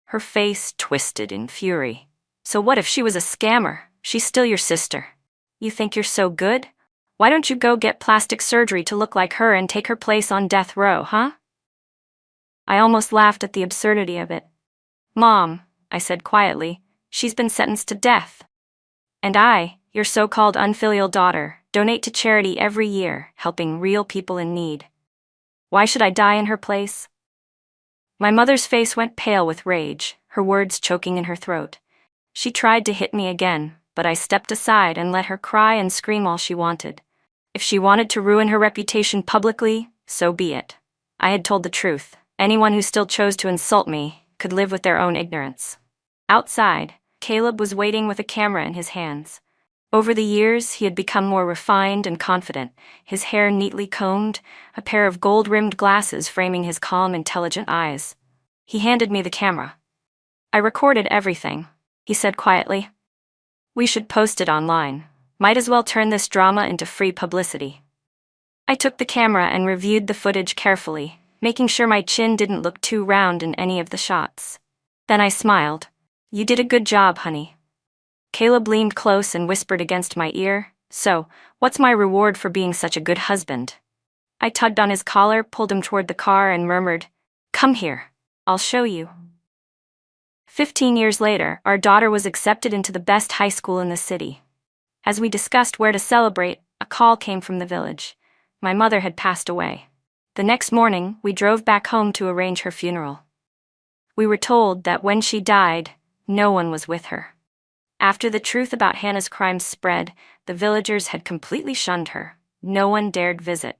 Her face twisted in fury. "So what if she was a scammer? She's still your sister. You think you're so good? Why don't you go get plastic surgery to look like her and take her place on death row, huh?" I almost laughed at the absurdity of it. "Mom," I said quietly, "she's been sentenced to death. And I, your so-called unfilial daughter, donate to charity every year, helping real people in need. Why should I die in her place?" My mother's face went pale with rage, her words choking in her throat. She tried to hit me again, but I stepped aside and let her cry and scream all she wanted. If she wanted to ruin her reputation publicly, so be it. I had told the truth. Anyone who still chose to insult me could live with their own ignorance. Outside, Caleb was waiting with a camera in his hands. Over the years, he had become more refined and confident, his hair neatly combed, a pair of gold-rimmed glasses framing his calm, intelligent eyes. He handed me the camera. "I recorded everything," he said quietly. "We should post it online. Might as well turn this drama into free publicity." I took the camera and reviewed the footage carefully, making sure my chin didn't look too round in any of the shots. Then I smiled. "You did a good job, honey." Caleb leaned close and whispered against my ear, "So, what's my reward for being such a good husband?" I tugged on his collar, pulled him toward the car, and murmured, "Come here. I'll show you." 15 years later, our daughter was accepted into the best high school in the city. As we discussed where to celebrate, a call came from the village. My mother had passed away. The next morning, we drove back home to arrange her funeral. We were told that when she died, no one was with her. After the truth about Hannah's crimes spread, the villagers had completely shunned her. No one dared visit.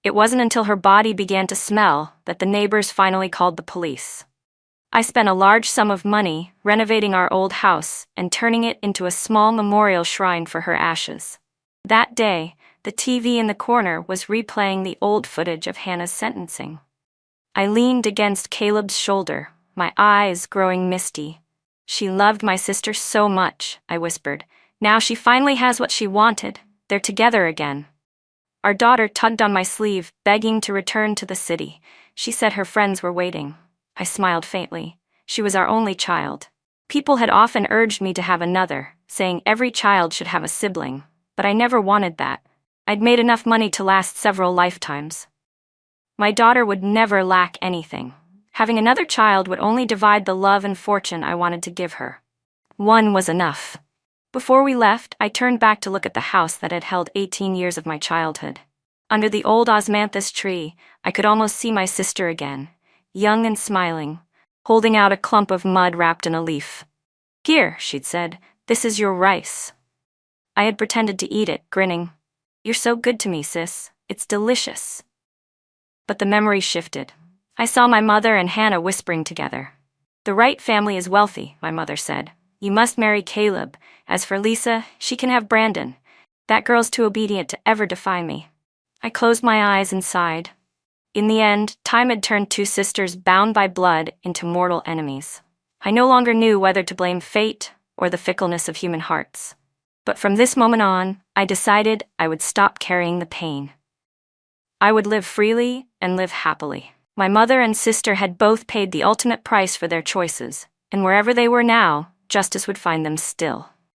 It wasn't until her body began to smell that the neighbors finally called the police. I spent a large sum of money renovating our old house and turning it into a small memorial shrine for her ashes. That day, the TV in the corner was replaying the old footage of Hannah's sentencing. I leaned against Caleb's shoulder, my eyes growing misty. "She loved my sister so much," I whispered. "Now she finally has what she wanted. They're together again." Our daughter tugged on my sleeve, begging to return to the city. She said her friends were waiting. I smiled faintly. She was our only child. People had often urged me to have another, saying every child should have a sibling, but I never wanted that. I'd made enough money to last several lifetimes. My daughter would never lack anything. Having another child would only divide the love and fortune I wanted to give her. One was enough. Before we left, I turned back to look at the house that had held 18 years of my childhood. Under the old osmanthus tree, I could almost see my sister again, young and smiling, holding out a clump of mud wrapped in a leaf. "Here," she'd said, "this is your rice." I had pretended to eat it, grinning. "You're so good to me, sis. It's delicious." But the memory shifted. I saw my mother and Hannah whispering together. "The Wright family is wealthy," my mother said. "You must marry Caleb. As for Lisa, she can have Brandon. That girl's too obedient to ever defy me." I closed my eyes and sighed. In the end, time had turned two sisters bound by blood into mortal enemies. I no longer knew whether to blame fate or the fickleness of human hearts. But from this moment on, I decided I would stop carrying the pain. I would live freely and live happily. My mother and sister had both paid the ultimate price for their choices, and wherever they were now, justice would find them still.